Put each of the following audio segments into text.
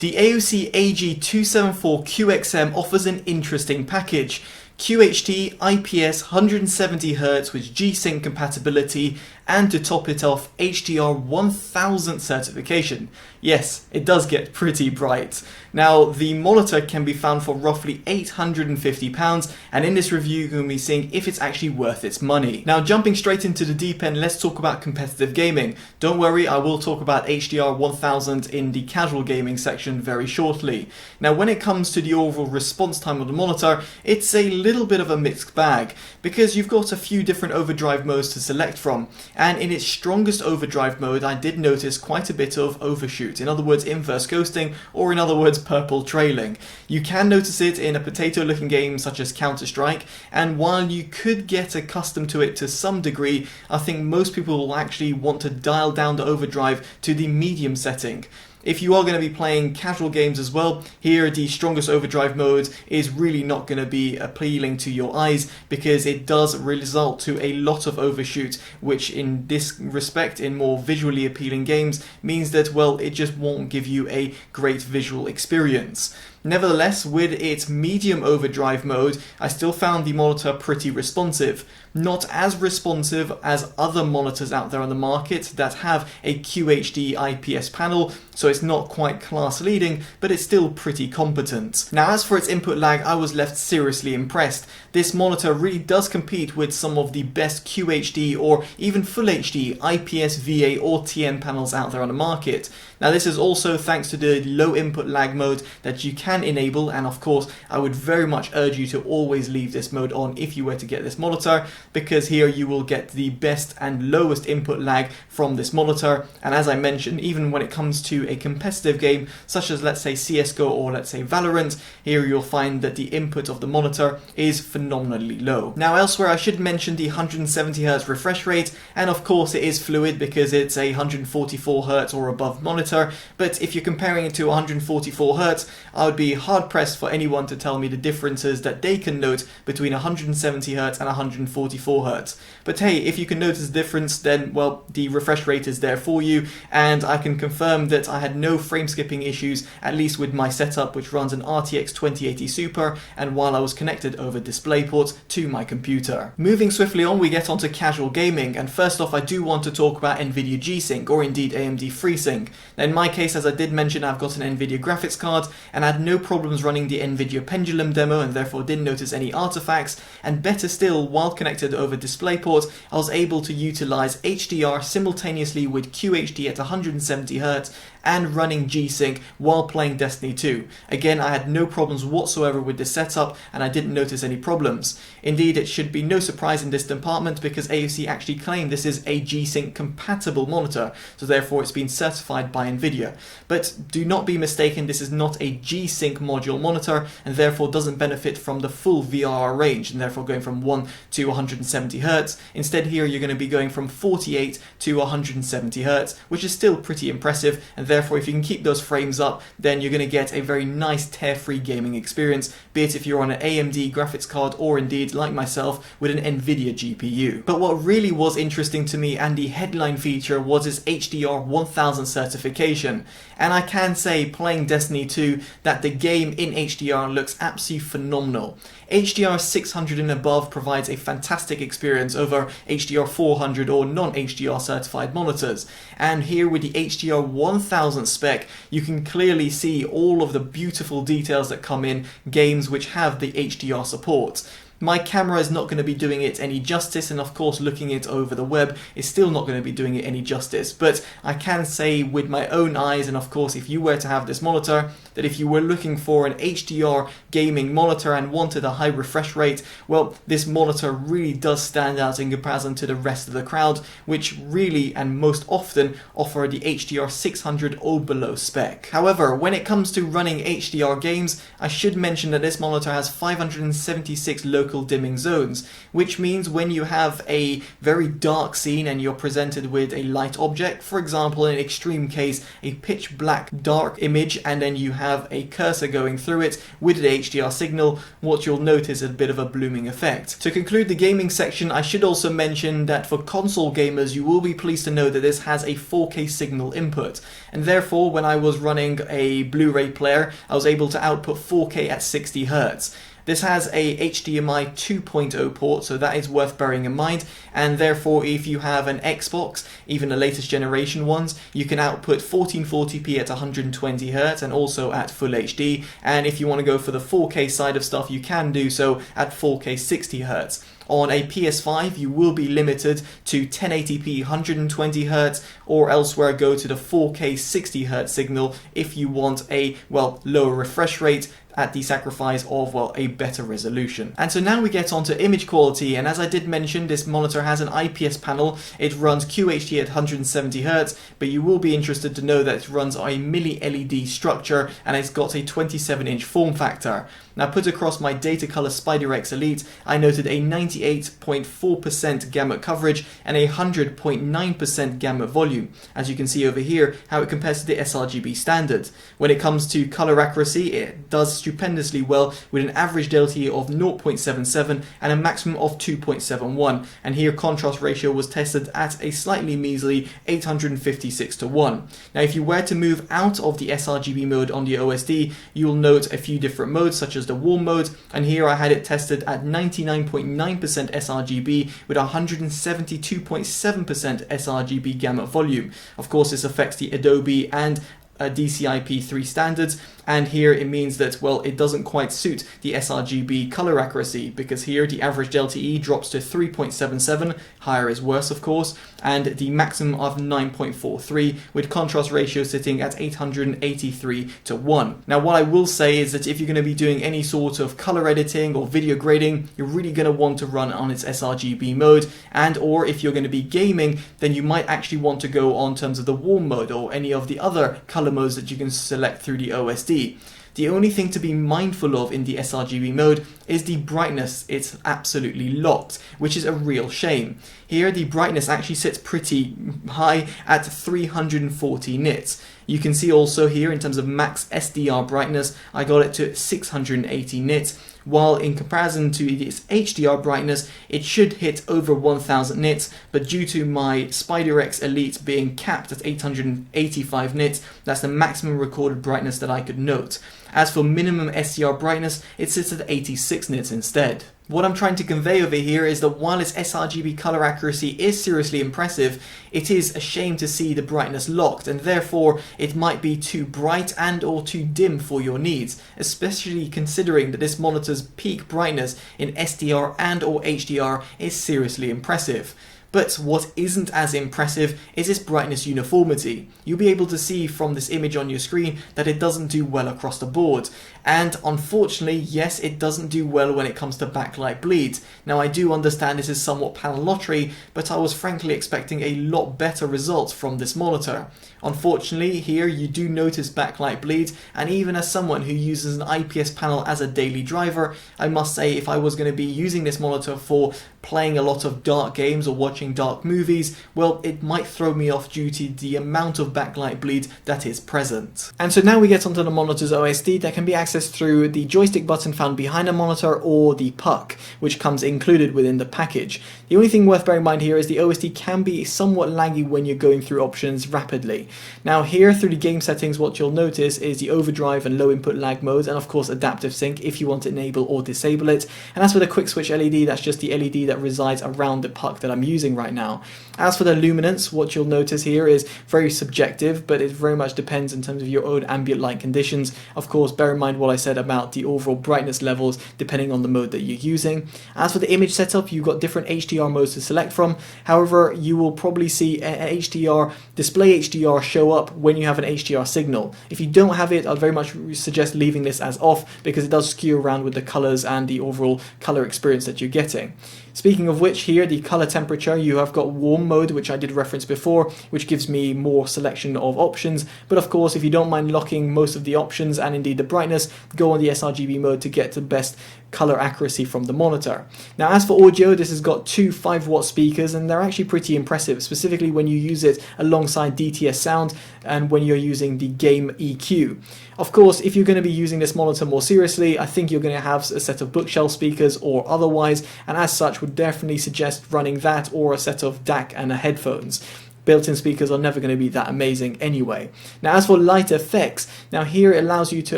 The AOC AG274QXM offers an interesting package. QHD IPS 170Hz with G-Sync compatibility, and to top it off, HDR1000 certification. Yes, it does get pretty bright. Now, the monitor can be found for roughly £850, and in this review you're going to be seeing if it's actually worth its money. Now, jumping straight into the deep end, let's talk about competitive gaming. Don't worry, I will talk about HDR1000 in the casual gaming section very shortly. Now, when it comes to the overall response time of the monitor, it's a little bit of a mixed bag, because you've got a few different overdrive modes to select from, and in its strongest overdrive mode I did notice quite a bit of overshoot, in other words inverse ghosting, or in other words purple trailing. You can notice it in a potato looking game such as Counter-Strike, and while you could get accustomed to it to some degree, I think most people will actually want to dial down the overdrive to the medium setting. If you are going to be playing casual games as well, here the strongest overdrive mode is really not going to be appealing to your eyes, because it does result to a lot of overshoot, which in this respect, in more visually appealing games, means that, well, it just won't give you a great visual experience. Nevertheless, with its medium overdrive mode, I still found the monitor pretty responsive. Not as responsive as other monitors out there on the market that have a QHD IPS panel, so it's not quite class leading, but it's still pretty competent. Now, as for its input lag, I was left seriously impressed. This monitor really does compete with some of the best QHD or even Full HD IPS VA or TN panels out there on the market. Now, this is also thanks to the low input lag mode that you can enable, and of course I would very much urge you to always leave this mode on if you were to get this monitor, because here you will get the best and lowest input lag from this monitor. And as I mentioned, even when it comes to a competitive game such as, let's say, CSGO or let's say Valorant, here you'll find that the input of the monitor is phenomenally low. Now, elsewhere I should mention the 170Hz refresh rate, and of course it is fluid because it's a 144Hz or above monitor, but if you're comparing it to 144Hz, I would be hard pressed for anyone to tell me the differences that they can note between 170Hz and 144Hz. But hey, if you can notice the difference, then well, the refresh rate is there for you, and I can confirm that I had no frame skipping issues, at least with my setup, which runs an RTX 2080 Super, and while I was connected over DisplayPort to my computer. Moving swiftly on, we get onto casual gaming, and first off I do want to talk about NVIDIA G-Sync, or indeed AMD FreeSync. Now, in my case, as I did mention, I've got an NVIDIA graphics card, and I had no problems running the NVIDIA Pendulum demo, and therefore didn't notice any artifacts, and better still, while connected over DisplayPort, I was able to utilize HDR simultaneously with QHD at 170Hz and running G-Sync while playing Destiny 2. Again, I had no problems whatsoever with this setup, and I didn't notice any problems. Indeed, it should be no surprise in this department, because AOC actually claimed this is a G-Sync compatible monitor, so therefore it's been certified by NVIDIA. But do not be mistaken, this is not a G-Sync module monitor, and therefore doesn't benefit from the full VRR range, and therefore going from 1 to 170Hz. Instead, here you're going to be going from 48 to 170Hz, which is still pretty impressive, and therefore if you can keep those frames up, then you're going to get a very nice tear-free gaming experience, be it if you're on an AMD graphics card or indeed, like myself, with an NVIDIA GPU. But what really was interesting to me, and the headline feature, was its HDR1000 certification. And I can say, playing Destiny 2, that the game in HDR looks absolutely phenomenal. HDR 600 and above provides a fantastic experience over HDR 400 or non-HDR certified monitors. And here with the HDR 1000 spec, you can clearly see all of the beautiful details that come in games which have the HDR support. My camera is not going to be doing it any justice, and of course looking it over the web is still not going to be doing it any justice, but I can say with my own eyes, and of course if you were to have this monitor, that if you were looking for an HDR gaming monitor and wanted a high refresh rate, well, this monitor really does stand out in comparison to the rest of the crowd, which really and most often offer the HDR 600 or below spec. However, when it comes to running HDR games, I should mention that this monitor has 576 local local dimming zones, which means when you have a very dark scene and you're presented with a light object, for example in an extreme case a pitch black dark image, and then you have a cursor going through it with the HDR signal, what you'll notice is a bit of a blooming effect. To conclude the gaming section, I should also mention that for console gamers you will be pleased to know that this has a 4K signal input, and therefore when I was running a Blu-ray player I was able to output 4K at 60 Hz. This has a HDMI 2.0 port, so that is worth bearing in mind, and therefore if you have an Xbox, even the latest generation ones, you can output 1440p at 120 Hz and also at Full HD, and if you want to go for the 4K side of stuff you can do so at 4K 60 Hz. On a PS5 you will be limited to 1080p 120 Hz, or elsewhere go to the 4K 60 Hz signal if you want a, well, lower refresh rate at the sacrifice of, well, a better resolution. And so now we get on to image quality, and as I did mention, this monitor has an IPS panel. It runs QHD at 170 Hz, but you will be interested to know that it runs on a mini LED structure and it's got a 27-inch form factor. Now put across my Datacolor SpiderX Elite, I noted a 98.4% gamut coverage and a 100.9% gamut volume. As you can see over here, how it compares to the sRGB standard. When it comes to color accuracy, it does stupendously well with an average delta of 0.77 and a maximum of 2.71. And here contrast ratio was tested at a slightly measly 856:1. Now if you were to move out of the sRGB mode on the OSD, you will note a few different modes such as the warm mode, and here I had it tested at 99.9% sRGB with 172.7% sRGB gamut volume. Of course this affects the Adobe and DCI-P3 standards, and here it means that, well, it doesn't quite suit the sRGB color accuracy, because here the average delta E drops to 3.77, higher is worse of course, and the maximum of 9.43 with contrast ratio sitting at 883:1. Now what I will say is that if you're going to be doing any sort of color editing or video grading, you're really going to want to run on its sRGB mode, and or if you're going to be gaming, then you might actually want to go on terms of the warm mode or any of the other color modes that you can select through the OSD. The only thing to be mindful of in the sRGB mode is the brightness. It's absolutely locked, which is a real shame. Here the brightness actually sits pretty high at 340 nits. You can see also here in terms of max SDR brightness, I got it to 680 nits, while in comparison to its HDR brightness, it should hit over 1000 nits, but due to my SpiderX Elite being capped at 885 nits, that's the maximum recorded brightness that I could note. As for minimum SDR brightness, it sits at 86 nits instead. What I'm trying to convey over here is that while its sRGB color accuracy is seriously impressive, it is a shame to see the brightness locked, and therefore it might be too bright and or too dim for your needs, especially considering that this monitor's peak brightness in SDR and or HDR is seriously impressive. But what isn't as impressive is its brightness uniformity. You'll be able to see from this image on your screen that it doesn't do well across the board. And unfortunately, yes, it doesn't do well when it comes to backlight bleed. Now I do understand this is somewhat panel lottery, but I was frankly expecting a lot better results from this monitor. Unfortunately, here you do notice backlight bleed, and even as someone who uses an IPS panel as a daily driver, I must say if I was going to be using this monitor for playing a lot of dark games or watching dark movies, well, it might throw me off due to the amount of backlight bleed that is present. And so now we get onto the monitor's OSD that can be accessed through the joystick button found behind the monitor or the puck, which comes included within the package. The only thing worth bearing in mind here is the OSD can be somewhat laggy when you're going through options rapidly. Now here through the game settings, what you'll notice is the overdrive and low input lag modes, and of course adaptive sync if you want to enable or disable it. And as for the quick switch LED, that's just the LED that resides around the puck that I'm using right now. As for the luminance, what you'll notice here is very subjective, but it very much depends in terms of your own ambient light conditions. Of course, bear in mind what I said about the overall brightness levels depending on the mode that you're using. As for the image setup, you've got different HDR modes to select from. However, you will probably see an HDR, display HDR show up when you have an HDR signal. If you don't have it, I'd very much suggest leaving this as off because it does skew around with the colors and the overall color experience that you're getting. Speaking of which, here the color temperature, you have got warm mode, which I did reference before, which gives me more selection of options. But of course, if you don't mind locking most of the options and indeed the brightness, go on the sRGB mode to get the best color accuracy from the monitor. Now, as for audio, this has got two 5-watt speakers, and they're actually pretty impressive, specifically when you use it alongside DTS sound and when you're using the game EQ. Of course, if you're going to be using this monitor more seriously, I think you're going to have a set of bookshelf speakers or otherwise, and as such would definitely suggest running that or a set of DAC and headphones. Built-in speakers are never going to be that amazing anyway. Now, as for light effects, now here it allows you to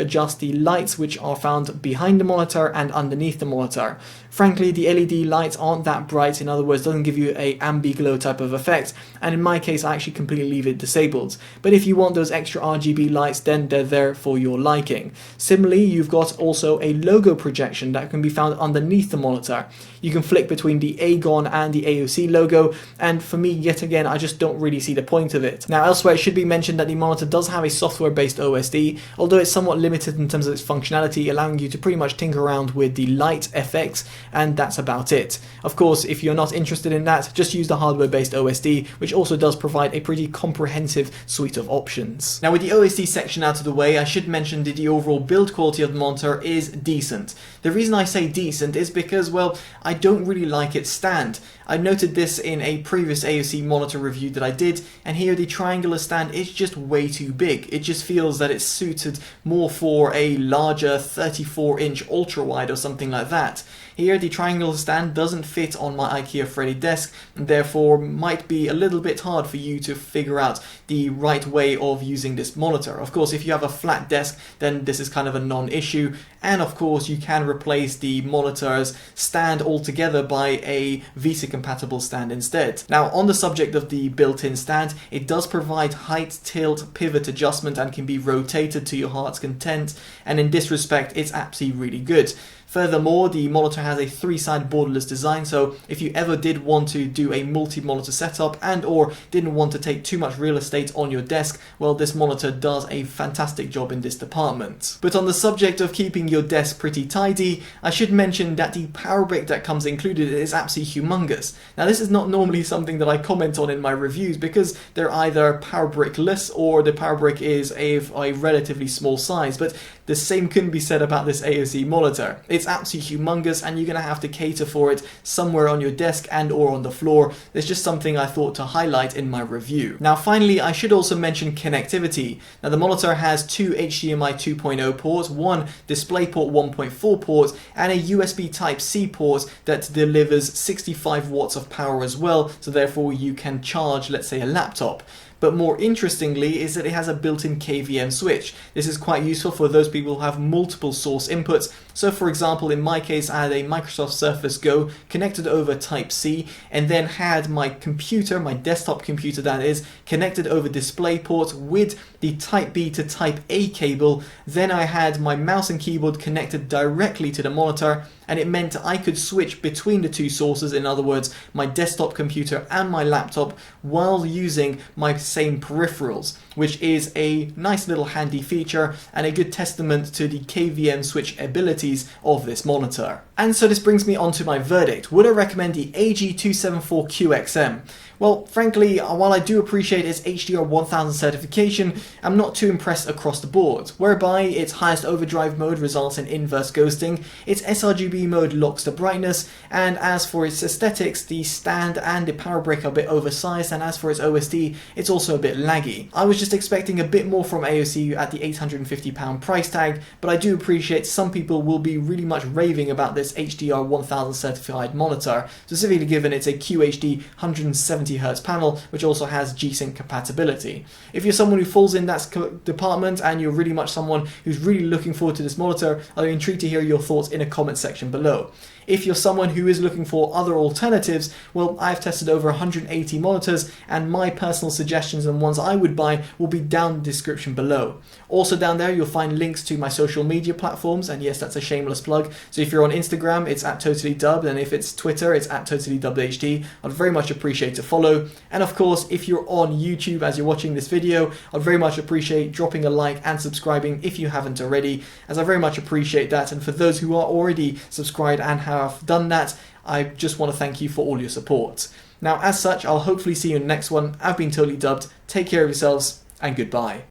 adjust the lights which are found behind the monitor and underneath the monitor. Frankly, the LED lights aren't that bright, in other words, doesn't give you a ambi-glow type of effect, and in my case I actually completely leave it disabled. But if you want those extra RGB lights, then they're there for your liking. Similarly, you've got also a logo projection that can be found underneath the monitor. You can flick between the Agon and the AOC logo, and for me, yet again, I just don't really see the point of it. Now, elsewhere, it should be mentioned that the monitor does have a software-based OSD, although it's somewhat limited in terms of its functionality, allowing you to pretty much tinker around with the light effects, and that's about it. Of course, if you're not interested in that, just use the hardware-based OSD, which also does provide a pretty comprehensive suite of options. Now, with the OSD section out of the way, I should mention that the overall build quality of the monitor is decent. The reason I say decent is because, well, I don't really like its stand. I noted this in a previous AOC monitor review that I did, and here the triangular stand is just way too big. It just feels that it's suited more for a larger 34-inch ultra-wide or something like that. Here the triangular stand doesn't fit on my IKEA Freddy desk, and therefore might be a little bit hard for you to figure out the right way of using this monitor. Of course, if you have a flat desk, then this is kind of a non-issue, and of course you can replace the monitor's stand altogether by a VESA compatible stand instead. Now, on the subject of the built-in stand, it does provide height, tilt, pivot adjustment and can be rotated to your heart's content, and in this respect it's absolutely really good. Furthermore, the monitor has a 3-side borderless design, so if you ever did want to do a multi-monitor setup and or didn't want to take too much real estate on your desk, well, this monitor does a fantastic job in this department. But on the subject of keeping your desk pretty tidy, I should mention that the power brick that comes included is absolutely humongous. Now, this is not normally something that I comment on in my reviews because they're either power brickless or the power brick is a relatively small size, but the same couldn't be said about this AOC monitor. It's absolutely humongous and you're going to have to cater for it somewhere on your desk and or on the floor. It's just something I thought to highlight in my review. Now, finally, I should also mention connectivity. Now, the monitor has 2 HDMI 2.0 ports, 1 DisplayPort 1.4 port, and a USB Type-C port that delivers 65 watts of power as well, so therefore you can charge, let's say, a laptop. But more interestingly is that it has a built-in KVM switch. This is quite useful for those people who have multiple source inputs. So for example, in my case, I had a Microsoft Surface Go connected over Type-C and then had my computer, my desktop computer that is, connected over DisplayPort with the Type-B to Type-A cable. Then I had my mouse and keyboard connected directly to the monitor, and it meant I could switch between the two sources, in other words, my desktop computer and my laptop, while using my same peripherals, which is a nice little handy feature and a good testament to the KVM switch abilities of this monitor. And so this brings me on to my verdict. Would I recommend the AG274QXM? Well, frankly, while I do appreciate its HDR1000 certification, I'm not too impressed across the board, whereby its highest overdrive mode results in inverse ghosting, its sRGB mode locks the brightness, and as for its aesthetics, the stand and the power brick are a bit oversized, and as for its OSD, it's also a bit laggy. I was just expecting a bit more from AOC at the £850 price tag, but I do appreciate some people will be really much raving about this HDR1000 certified monitor, specifically given it's a QHD 170Hz panel, which also has G-Sync compatibility. If you're someone who falls in that department and you're really much someone who's really looking forward to this monitor, I'll be intrigued to hear your thoughts in a comment section below. If you're someone who is looking for other alternatives, well, I've tested over 180 monitors and my personal suggestions and ones I would buy will be down in the description below. Also down there you'll find links to my social media platforms, and yes, that's a shameless plug. So if you're on Instagram, it's at TotallyDubbed, and if it's Twitter, it's at TotallydubbedHD. I'd very much appreciate a follow. And of course, if you're on YouTube as you're watching this video, I'd very much appreciate dropping a like and subscribing if you haven't already, as I very much appreciate that. And for those who are already subscribed and have done that, I just want to thank you for all your support. Now, as such, I'll hopefully see you in the next one. I've been Totally Dubbed. Take care of yourselves, and goodbye.